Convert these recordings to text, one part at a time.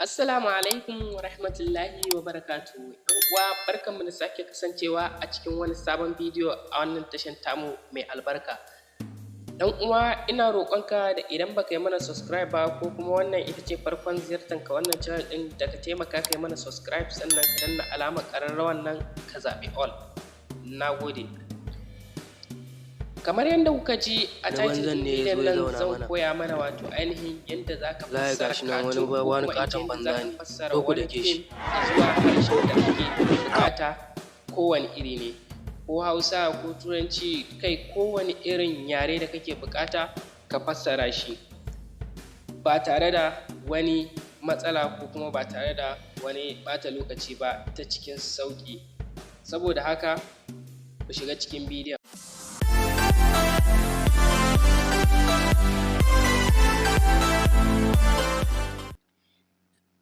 Assalamu alaikum wa rahmatullahi wa barakatuhu. ‘Yan uwa barkanmu da sake kasancewa a cikin wani sabon bidiyo a wannan tashan tamu mai albarka. ‘Yan uwa ina roƙonka da idan baka yi mana subscribe ba ko kuma wannan ita ce farkon ziyartarka wannan channel ɗin da ka taimaka ka yi mana subscribe sannan ka danna alamar ƙararrawar nan ka zaɓi all. Na gode. Kamar yadda kuka ji a title ɗin bidiyon nan zan koya mana wato ainihin yadda za ka fassara cartoon ko kuma yadda za ka fassara wani fim zuwa harshen da kake buƙata kowane iri ne, ko Hausa ko Turanci kai kowane irin yare da kake buƙata ka fassara shi ba tare da wani matsala ko kuma ba tare da wani ɓata lokaci ba ta cikin sauƙi. Saboda haka ku shiga cikin bidiyon.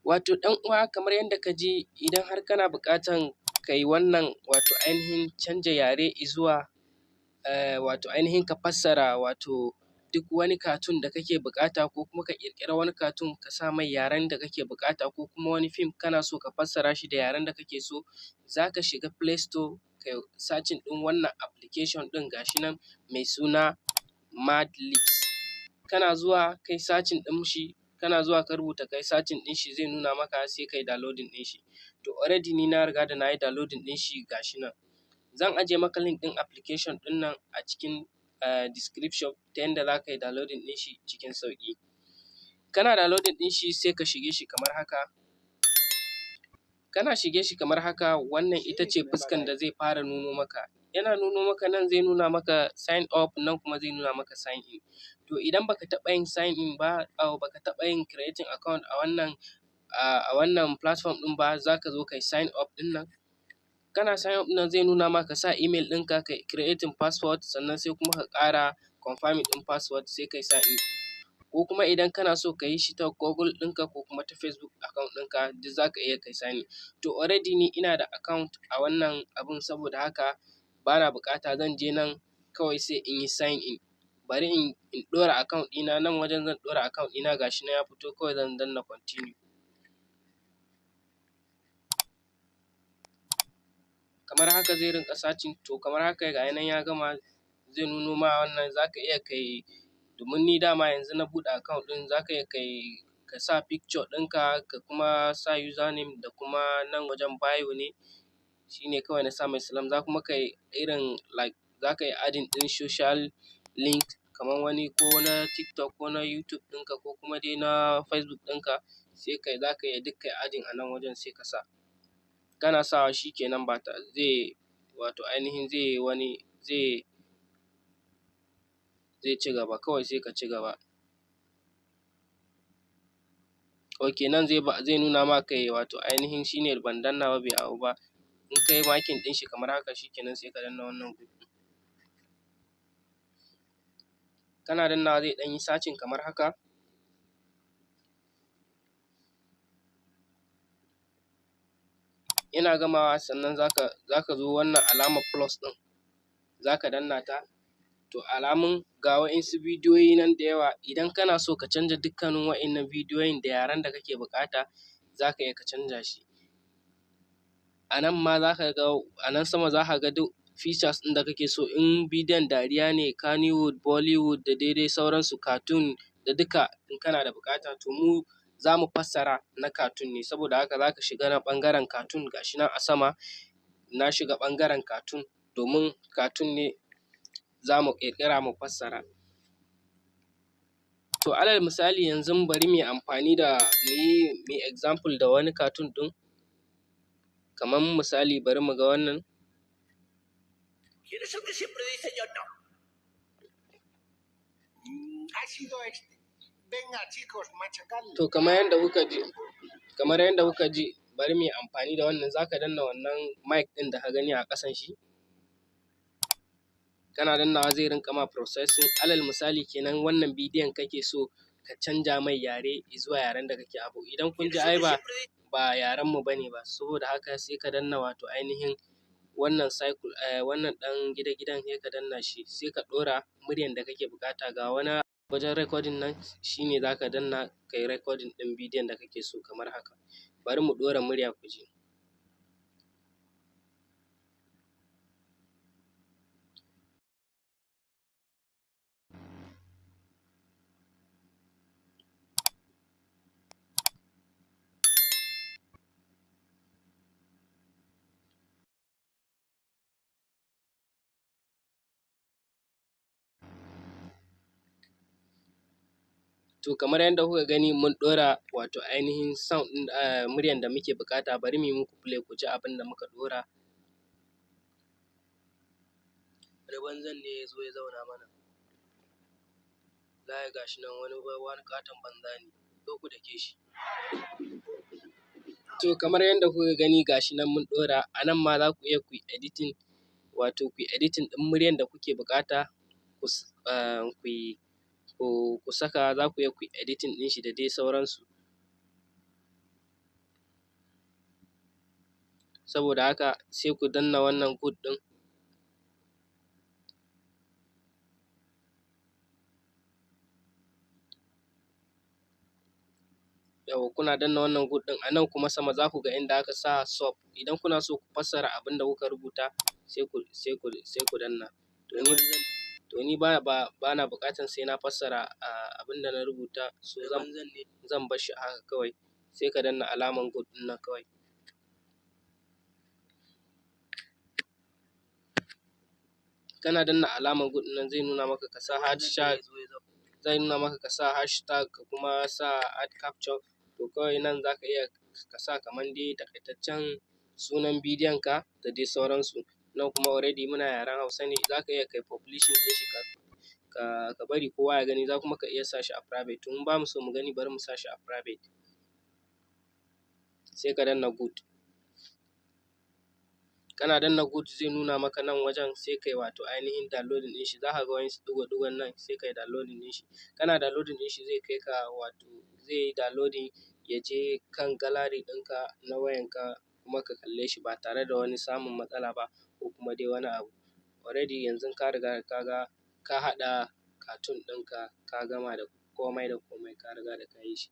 Wato ɗan uwa kamar yadda ka ji idan har kana buƙatan ka yi wannan wato ainihin canja yare izuwa wato ainihin ka fassara wato duk wani cartoon da kake buƙata ko kuma ka ƙirƙiri wani cartoon ka sa mai yaren da kake buƙata ko kuma wani fim kana so ka fassara shi da yaren da kake so, za ka shiga play store kai searching ɗin wannan application ɗin ga shi nan mai suna Madlibs. Kana zuwa kai searching ɗin shi, kana zuwa ka rubuta kai searching ɗin shi zai nuna maka sai kai downloading ɗin shi. To already ni na riga da na yi downloading ɗin shi ga shi nan. Zan ajiye maka link ɗin application ɗin nan a cikin description ta yanda za ka yi downloading ɗin shi cikin sauƙi. Kana downloading ɗin shi sai ka shige shi kamar haka. Kana shige shi kamar haka wannan ita ce fuskan da zai fara nuno maka. Yana nuno maka nan zai nuna maka sign up nan kuma zai nuna maka sign in. To idan baka taɓa yin sign in ba baka taɓa yin creating account a wannan platform ɗin ba za ka zo kai sign up ɗin nan. Kana sign up ɗin nan zai nuna maka ka sa email ɗinka kai creating password sannan sai kuma ka ƙara confirming ɗin password sai kai sign in. Ko kuma idan kana so ka yi shi ta Google ɗinka ko kuma ta Facebook account ɗinka duk za ka iya kai sign in. To already ni ina da account a wannan abun saboda haka ba na buƙata zan je nan kawai sai in yi sign in. Bari in ɗora account ɗina nan wajen zan ɗora account ɗina ga shi nan ya fito kawai zan danna continue. Kamar haka zai rinƙa searching to kamar haka ga shi nan ya gama zai nuno ma wannan za ka iya kai domin ni dama yanzu na buɗe account ɗin za ka iya ka sa picture ɗinka ka kuma sa username da kuma nan wajen bio ne shi ne kawai na sa mai salam za kuma ka yi irin like za ka yi adding ɗin social link kamar wani ko na TikTok ko na YouTube ɗinka ko kuma dai na Facebook ɗinka sai za ka iya duk kai adding a nan wajen sai ka sa. Kana sawa shi kenan zai wato ainihin zai ci gaba kawai sai ka ci gaba. Ok nan zai nuna ma kai wato ainihin shi ne ban danna ba bai hau ba. In ka yi marking ɗin shi kamar haka shi kenan sai ka danna wannan group ɗin. Kana dannawa zai ɗan yi searching kamar haka. Yana gamawa sannan za ka zo wannan alamar plus ɗin za ka danna ta. To alamun ga wa'insu bidiyoyi nan da yawa idan kana so ka canja dukkanin wa'innan bidiyoyin da yaren da kake buƙata za ka iya ka canja shi. A nan ma za ka ga a nan sama za ka ga duk features ɗin da kake so in bidiyon dariya ne, Kannywood, Bollywood da dai sauransu cartoon da duka in kana da buƙata to mu za mu fassara na cartoon ne saboda haka za ka shiga nan ɓangaren cartoon ga shi nan a sama. Na shiga ɓangaren cartoon domin cartoon ne za mu ƙirƙira mu fassara. To alal misali yanzu bari mu yi amfani da mu yi example da wani cartoon ɗin kamar misali bari mu ga wannan. To kamar yadda kuka ji bari mu yi amfani da wannan za ka danna wannan mic ɗin da ka gani a ƙasan shi. Kana dannawa zai rinƙa ma processing. Alal misali kenan wannan bidiyon kake so ka canja mai yare izuwa yaren da kake abu. Idan kun ji ai ba yaren mu bane ba saboda haka sai ka danna wato ainihin wannan cycle wannan ɗan gida-gidan sai ka danna shi sai ka ɗora muryan da kake buƙata ga wani. wajen recording nan shi ne za ka danna ka yi recording ɗin bidiyon da kake so kamar haka. Bari mu ɗora murya ku ji. To kamar yadda kuka gani mun ɗora wato ainihin sound ɗin muryan da muke buƙata, bari mu yi muku play ku ji abin da muka ɗora. Wani banzan ne ya zo ya zauna mana, wallahi ga shi nan wani ƙaton banza ne, zo ku dake shi. To kamar yadda kuka gani ga shi nan mun ɗora, a nan ma za ku iya ku yi editing, wato ku yi editing ɗin muryan da kuke buƙata ku saka, za ku iya ku yi editing ɗin shi da dai sauransu. Saboda haka sai ku danna wannan good ɗin. Yawwa kuna danna wannan good ɗin, a nan kuma sama za ku ga inda aka sa sub, idan kuna so ku fassara abin da kuka rubuta sai ku danna. To ni ba na buƙatan sai na fassara abin da na rubuta, so zan bar shi a haka kawai, sai ka danna alaman good ɗin nan kawai. Kana danna alaman good ɗin nan zai nuna maka ka sa hashtag ka kuma sa add caption. To kawai nan za ka iya ka sa kamar dai taƙaitaccen sunan bidiyon ka da dai sauransu. Nan kuma already muna yaren Hausa ne, za ka iya kai publishing ɗin shi ka bari kowa ya gani, za kuma ka iya sa shi a private. To in ba mu so mu gani bari mu sa shi a private, sai ka danna good. Kana danna good zai nuna maka nan wajen, sai kai wato ainihin downloading ɗin shi, za ka ga wasu ɗigo-ɗigon nan sai kai downloading ɗin shi. Kana downloading ɗin shi zai kai ka wato zai yi downloading ya je kan gallery ɗinka na wayanka kuma ka kalle shi ba tare da wani samun matsala ba ko kuma dai wani abu. Already yanzu ka riga ka ga ka haɗa cartoon ɗinka, ka gama da komai da komai, ka riga da ka yi shi.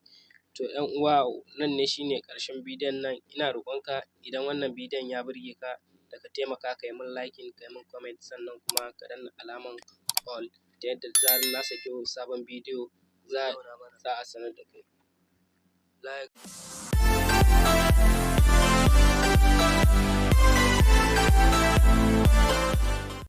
To ‘yan uwa nan ne shi ne ƙarshen bidiyon nan. Ina roƙonka idan wannan bidiyon ya burge ka da ka taimaka ka yi min liking, ka yi min comment, sannan kuma ka danna alaman all, ta yadda da zarar na saki sabon bidiyo za a sanar da kai.